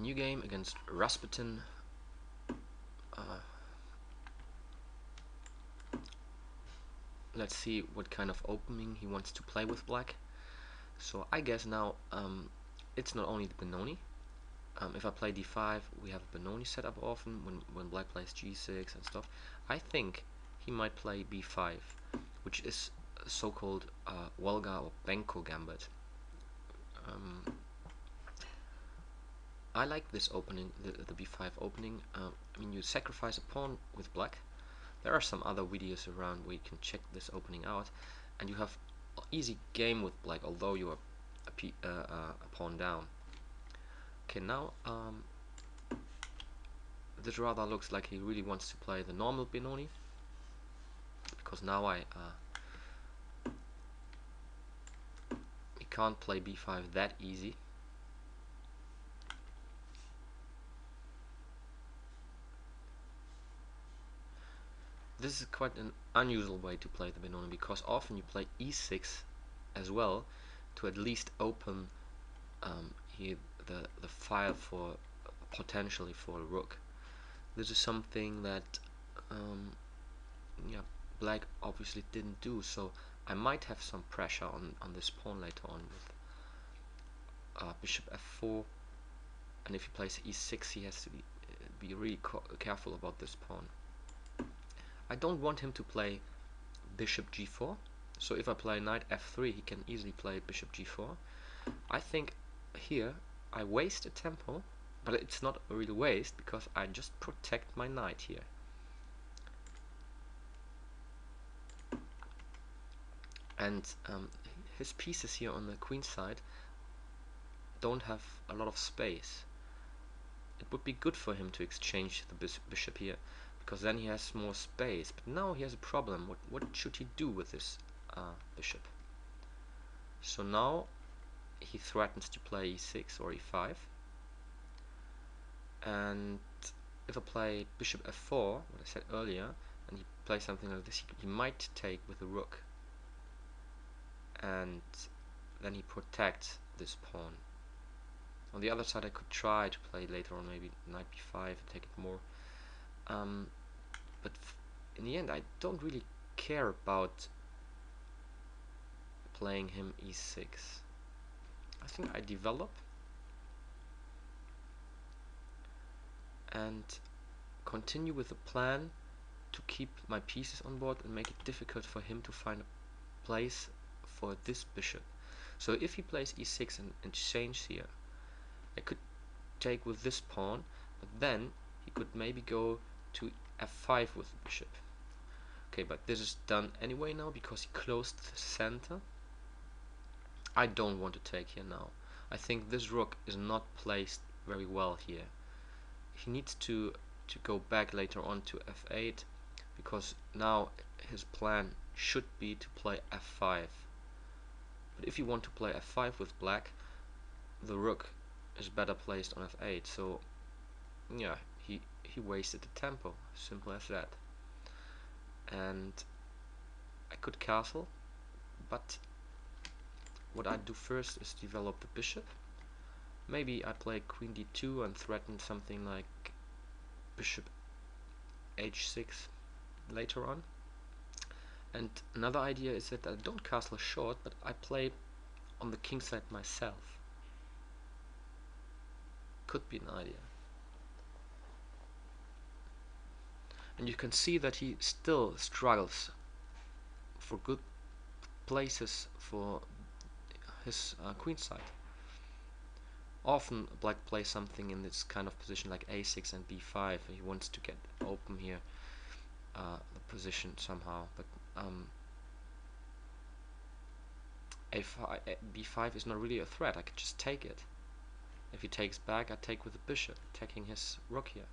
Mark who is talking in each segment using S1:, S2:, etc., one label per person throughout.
S1: New game against Rasputin. Let's see what kind of opening he wants to play with black. So I guess now it's not only the Benoni. If I play d5, we have Benoni set up often when black plays g6 and stuff. I think he might play b5, which is a so-called Volga or Benko gambit. I like this opening, the b5 opening. I mean, you sacrifice a pawn with black. There are some other videos around where you can check this opening out, and you have an easy game with black, although you are a pawn down. Okay, now this rather looks like he really wants to play the normal Benoni, because now he can't play b5 that easy. This is quite an unusual way to play the Benoni, because often you play e6 as well to at least open here the file for potentially for a rook. This is something that yeah, black obviously didn't do, so I might have some pressure on this pawn later on with bishop f4, and if he plays e6 he has to be really careful about this pawn. I don't want him to play bishop g4, so if I play knight f3 he can easily play bishop g4. I think here I waste a tempo, but it's not a real waste because I just protect my knight here. And his pieces here on the queen side don't have a lot of space. It would be good for him to exchange the bishop here, because then he has more space. But now he has a problem. What should he do with this bishop? So now he threatens to play e6 or e5. And if I play bishop f4, what I said earlier, and he plays something like this, he might take with the rook. And then he protects this pawn. On the other side I could try to play later on maybe knight b5 and take it more. But in the end I don't really care about playing him e6. I think I develop and continue with the plan to keep my pieces on board and make it difficult for him to find a place for this bishop. So if he plays e6 and exchange here, I could take with this pawn, but then he could maybe go to f5 with the bishop. Okay, but this is done anyway now because he closed the center. I don't want to take here now. I think this rook is not placed very well here. He needs to go back later on to f8, because now his plan should be to play f5. But if you want to play f5 with black, the rook is better placed on f8. So yeah, he wasted the tempo, simple as that. And I could castle, but what I do first is develop the bishop. Maybe I play queen d2 and threaten something like bishop h6 later on. And another idea is that I don't castle short, but I play on the king side myself. Could be an idea. And you can see that he still struggles for good places for his queen side. Often black plays something in this kind of position like a6 and b5. He wants to get open here the position somehow, but b5 is not really a threat. I could just take it. If he takes back, I take with the bishop, attacking his rook here.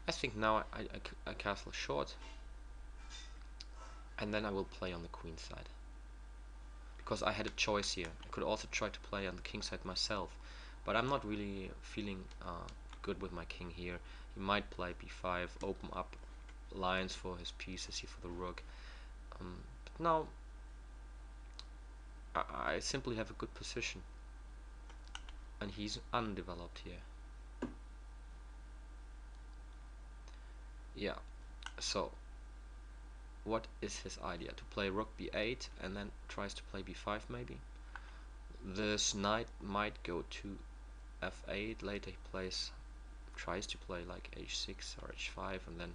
S1: I think now I castle short, and then I will play on the queen side, because I had a choice here. I could also try to play on the king side myself, but I'm not really feeling good with my king here. He might play b5, open up lines for his pieces here for the rook. But now I simply have a good position, and he's undeveloped here. Yeah, so what is his idea? To play rook b8 and then tries to play b5 maybe? This knight might go to f8, later he tries to play like h6 or h5, and then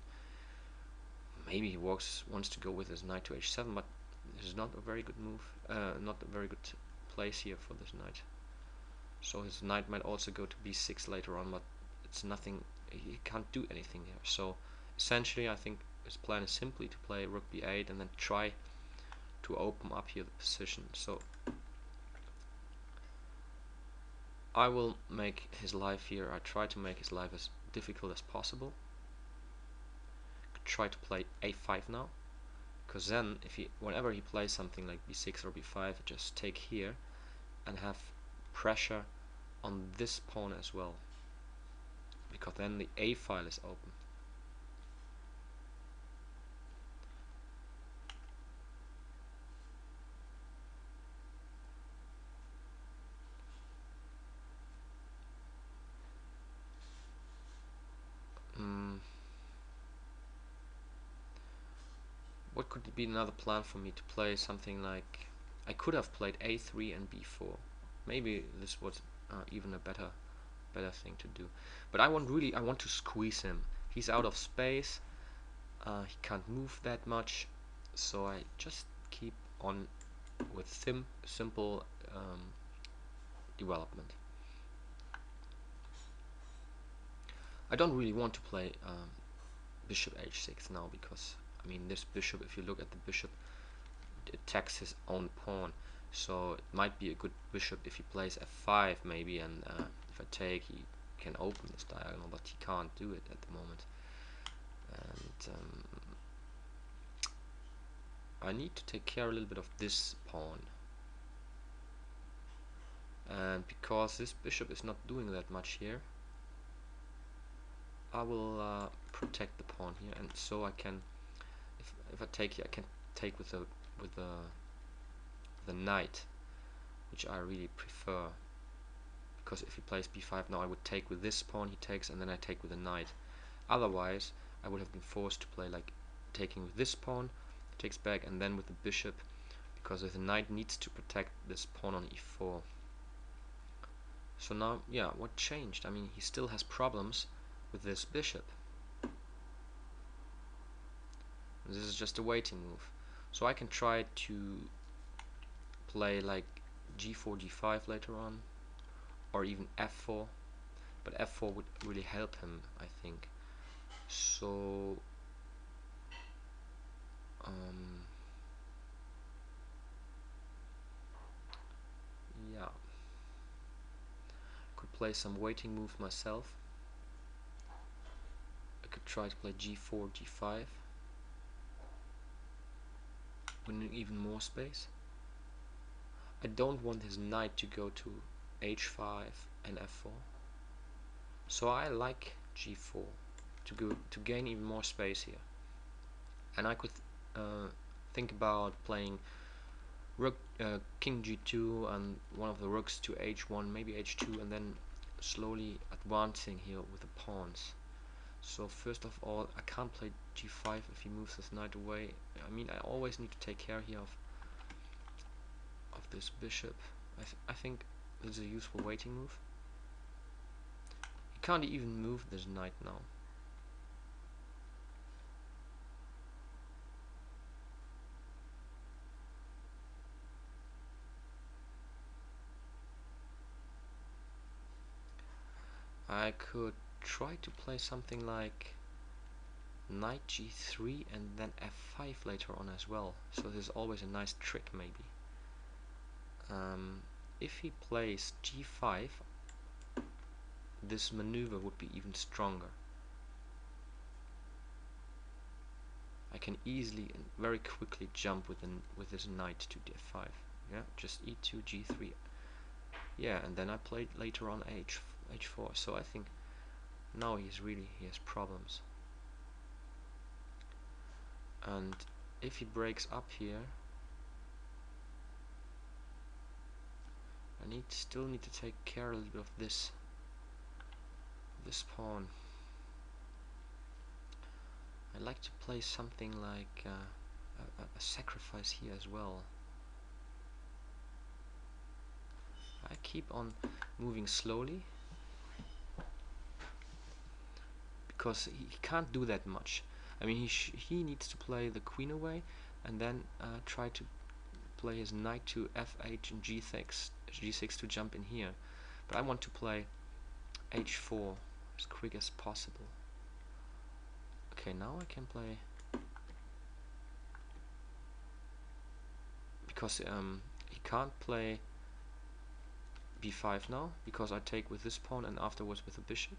S1: maybe he wants to go with his knight to h7, but this is not a very good move, not a very good place here for this knight. So his knight might also go to b6 later on, but it's nothing, he can't do anything here. So essentially I think his plan is simply to play rook b8 and then try to open up here the position. So I will make his life here, I try to make his life as difficult as possible. Try to play a5 now, because then whenever he plays something like b6 or b5, just take here and have pressure on this pawn as well, because then the a file is open. What could be another plan for me to play? Something like, I could have played a3 and b4. Maybe this was even a better thing to do. But I want to squeeze him. He's out of space. He can't move that much, so I just keep on with simple development. I don't really want to play bishop h6 now, because I mean, this bishop, if you look at the bishop, it attacks his own pawn, so it might be a good bishop if he plays f5 maybe, and if I take, he can open this diagonal, but he can't do it at the moment. And I need to take care a little bit of this pawn, and because this bishop is not doing that much here, I will protect the pawn here, and so I can, if I take here, I can take with the knight, which I really prefer, because if he plays b5 now, I would take with this pawn, he takes, and then I take with the knight. Otherwise I would have been forced to play like taking with this pawn, takes back, and then with the bishop, because the knight needs to protect this pawn on e4. So now, yeah, what changed? I mean, he still has problems with this bishop. This is just a waiting move. So I can try to play like g4, g5 later on, or even f4, but f4 would really help him, I think. So yeah, could play some waiting moves myself. I could try to play g4, g5, winning even more space. I don't want his knight to go to h5 and f4, so I like g4 to gain even more space here. And I could think about playing rook king g2 and one of the rooks to h1, maybe h2, and then slowly advancing here with the pawns. So first of all, I can't play g5 if he moves his knight away. I mean, I always need to take care here of this bishop. I think this is a useful waiting move. He can't even move this knight now. I could try to play something like knight g3 and then f5 later on as well. So this is always a nice trick maybe. If he plays g5, this maneuver would be even stronger. I can easily and very quickly jump with this knight to d5. Yeah, just e2, g3. Yeah, and then I played later on h4. So I think Now he has problems. And if he breaks up here, I still need to take care a little bit of this pawn. I like to play something like a sacrifice here as well. I keep on moving slowly because he can't do that much. I mean, he needs to play the queen away and then try to play his knight to f8 and g6 to jump in here. But I want to play h4 as quick as possible. Okay, now I can play, because he can't play b5 now, because I take with this pawn and afterwards with the bishop.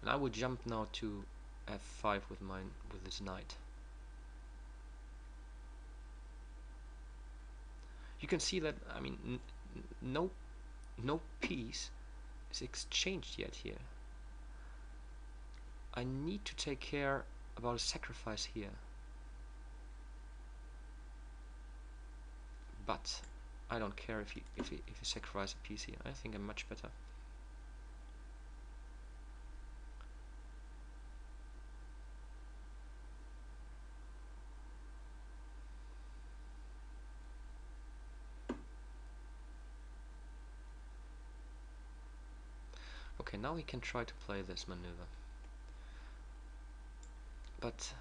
S1: And I would jump now to f5 with this knight. You can see that, I mean, no piece is exchanged yet here. I need to take care about a sacrifice here. But I don't care if you sacrifice a piece here. I think I'm much better. Okay, now he can try to play this maneuver. But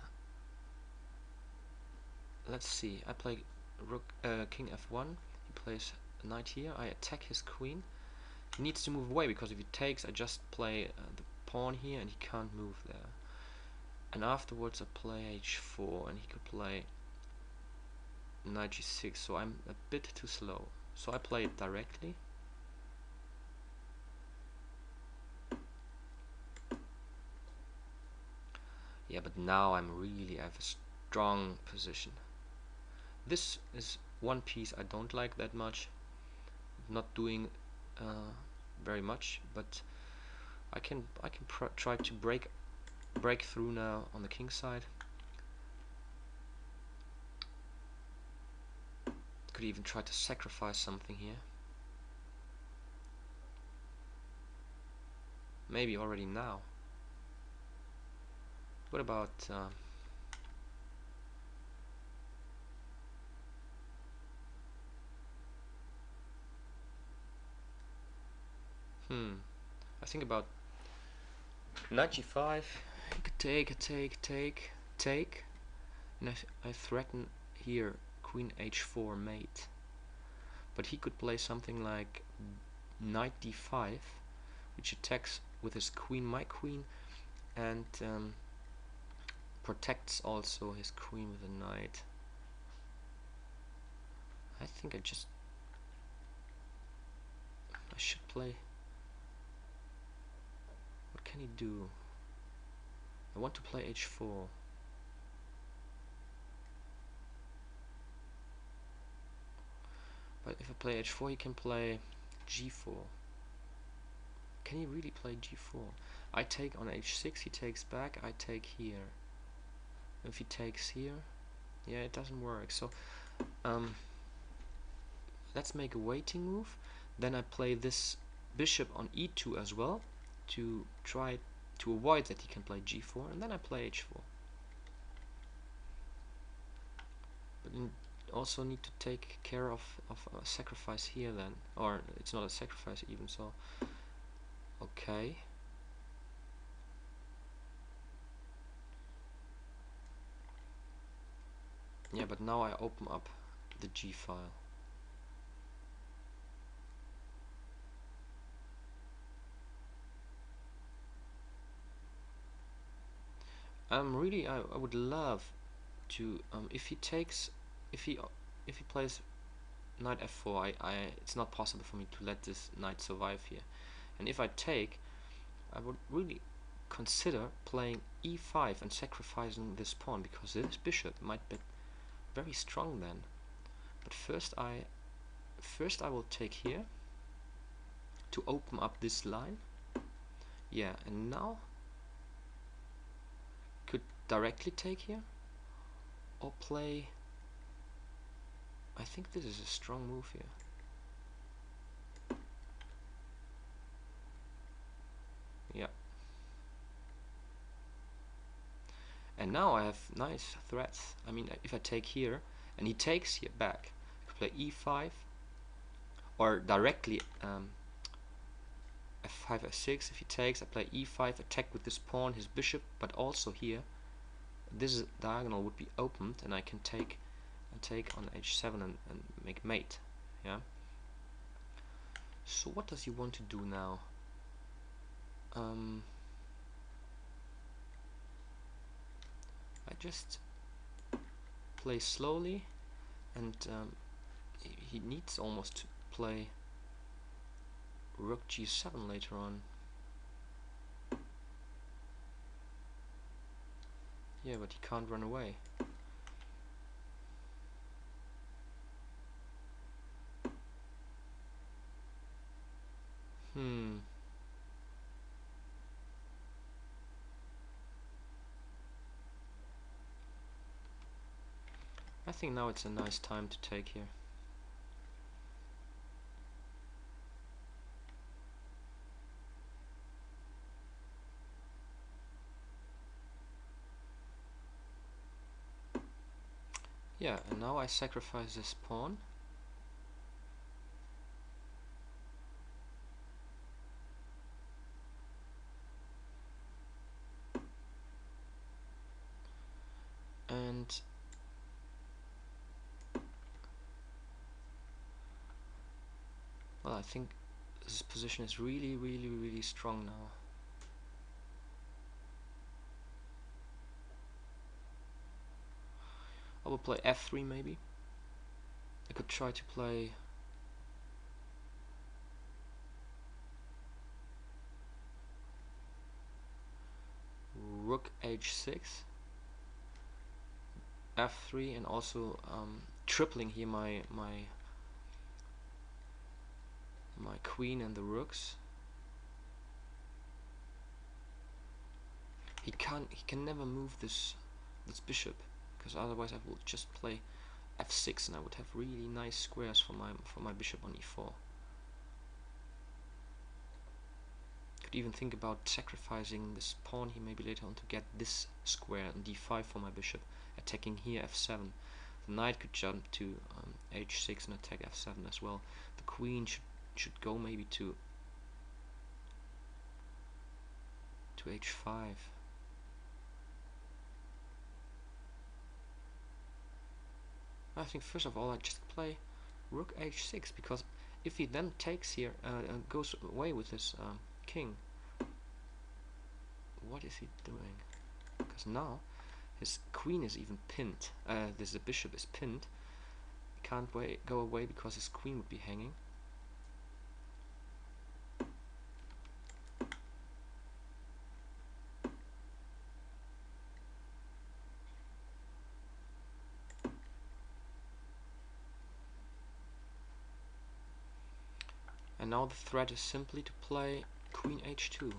S1: let's see. I play king f1. He plays knight here. I attack his queen. He needs to move away, because if he takes, I just play the pawn here and he can't move there. And afterwards I play h4 and he could play knight g6, so I'm a bit too slow. So I play it directly. Yeah, but now I have a strong position. This is one piece I don't like that much. Not doing very much, but I can try to break through now on the king side. Could even try to sacrifice something here. Maybe already now. What about I think about knight g5. He could take, and I threaten here queen h4 mate. But he could play something like knight d5, which attacks with his queen, my queen, and protects also his queen with a knight. I think I should play. What can he do? I want to play h4. But if I play h4, he can play g4. Can he really play g4? I take on h6, he takes back, I take here. If he takes here, yeah, it doesn't work. So let's make a waiting move. Then I play this bishop on e2 as well, to try to avoid that he can play g4, and then I play h4. But also need to take care of a sacrifice here then, or it's not a sacrifice even, so okay. Yeah, but now I open up the G file. Really, I would love to if he plays knight f4, it's not possible for me to let this knight survive here. And if I take, I would really consider playing e5 and sacrificing this pawn, because this bishop might be very strong then. But first I will take here to open up this line. Yeah, and now could directly take here or play. I think this is a strong move here. Yeah. And now I have nice threats. I mean, if I take here and he takes here back, I could play e5 or directly f5, f6. If he takes, I play e5, attack with this pawn, his bishop, but also here this diagonal would be opened and I can take on h7 and make mate. Yeah. So what does he want to do now? I just play slowly, and he needs almost to play rook g7 later on. Yeah, but he can't run away. I think now it's a nice time to take here. Yeah, and now I sacrifice this pawn. And well, I think this position is really strong now. I will play f3 maybe. I could try to play rook h6, f3, and also tripling here my queen and the rooks. He can never move this bishop, because otherwise I will just play f6 and I would have really nice squares for my bishop on e4. Could even think about sacrificing this pawn here maybe later on to get this square on d5 for my bishop, attacking here f7. The knight could jump to h6 and attack f7 as well. The queen should go maybe to h5. I think first of all I just play rook h6, because if he then takes here and goes away with his king, what is he doing? Because now his queen is even pinned. The bishop is pinned. He can't go away because his queen would be hanging. And now the threat is simply to play queen h2.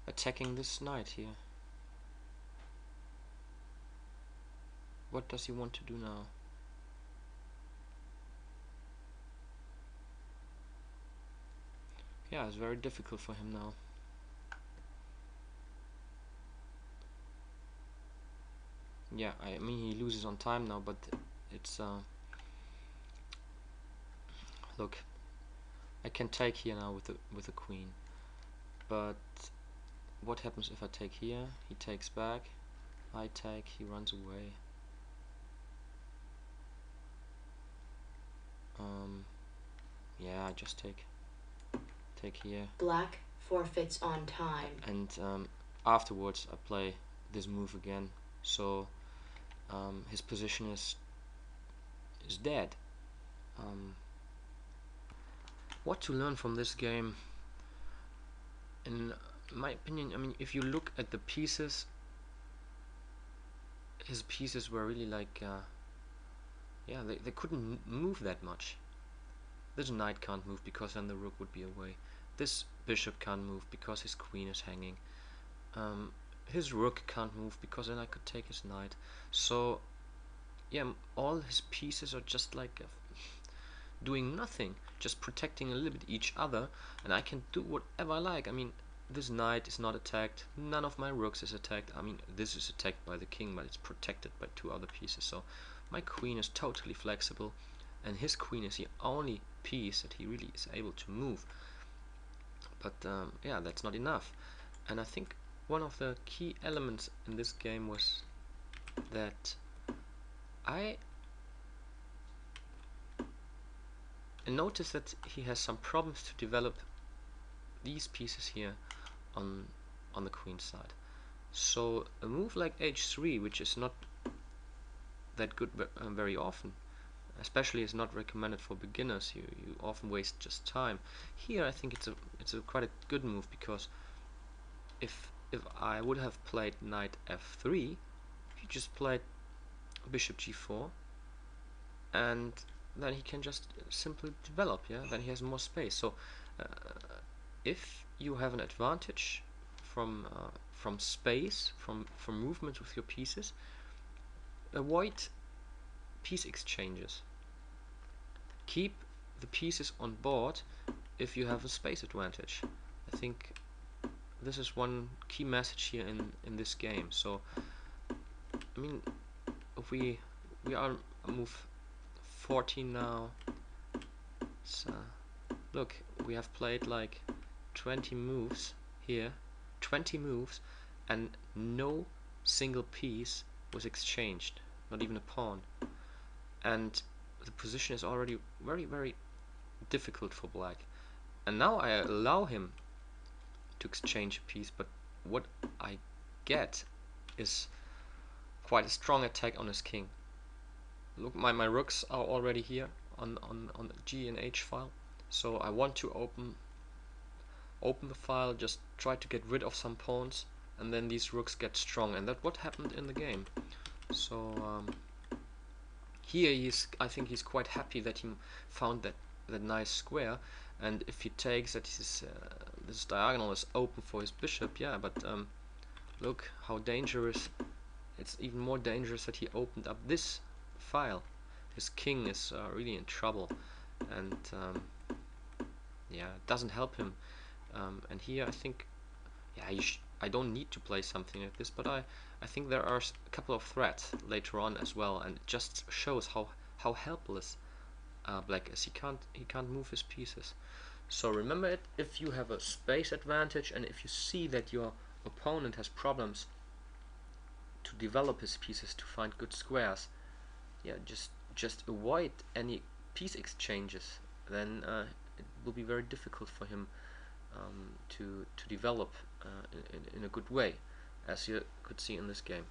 S1: Attacking this knight here. What does he want to do now? Yeah, it's very difficult for him now. Yeah, I mean he loses on time now, but it's look, I can take here now with the queen, but what happens if I take here? He takes back, I take, he runs away. Yeah, I just take here.
S2: Black forfeits on time.
S1: And afterwards I play this move again. So his position is dead. What to learn from this game? In my opinion, I mean, if you look at the pieces, his pieces were really like yeah, they couldn't move that much. This knight can't move because then the rook would be away. This bishop can't move because his queen is hanging. His rook can't move because then I could take his knight. So yeah, all his pieces are just like doing nothing, just protecting a little bit each other, and I can do whatever I like. I mean, this knight is not attacked, none of my rooks is attacked. I mean, this is attacked by the king, but it's protected by two other pieces. So my queen is totally flexible, and his queen is the only piece that he really is able to move. But yeah, that's not enough. And I think one of the key elements in this game was that I noticed that he has some problems to develop these pieces here on the queen side. So a move like h3, which is not that good very often, especially is not recommended for beginners. You often waste just time. Here I think it's a quite a good move, because if I would have played knight f3, he just played bishop g4, and then he can just simply develop. Yeah, then he has more space. So uh, if you have an advantage from space, from movement with your pieces, avoid piece exchanges. Keep the pieces on board if you have a space advantage. I think this is one key message here in this game. So I mean, if we are move 14 now. So look, we have played like 20 moves here, 20 moves, and no single piece was exchanged, not even a pawn. And the position is already very, very difficult for black. And now I allow him to exchange a piece, but what I get is quite a strong attack on his king. Look, my rooks are already here on the G and H file. So I want to open the file, just try to get rid of some pawns, and then these rooks get strong, and that's what happened in the game. So here I think he's quite happy that he found that nice square, and if he takes that this diagonal is open for his bishop, yeah, but look how dangerous. It's even more dangerous that he opened up this file. His king is really in trouble, and yeah, it doesn't help him. And here I think, yeah, I don't need to play something like this, but I think there are a couple of threats later on as well, and it just shows how helpless black is. He can't move his pieces. So remember it, if you have a space advantage and if you see that your opponent has problems to develop his pieces to find good squares, yeah, just avoid any piece exchanges. Then it will be very difficult for him to develop in a good way, as you could see in this game.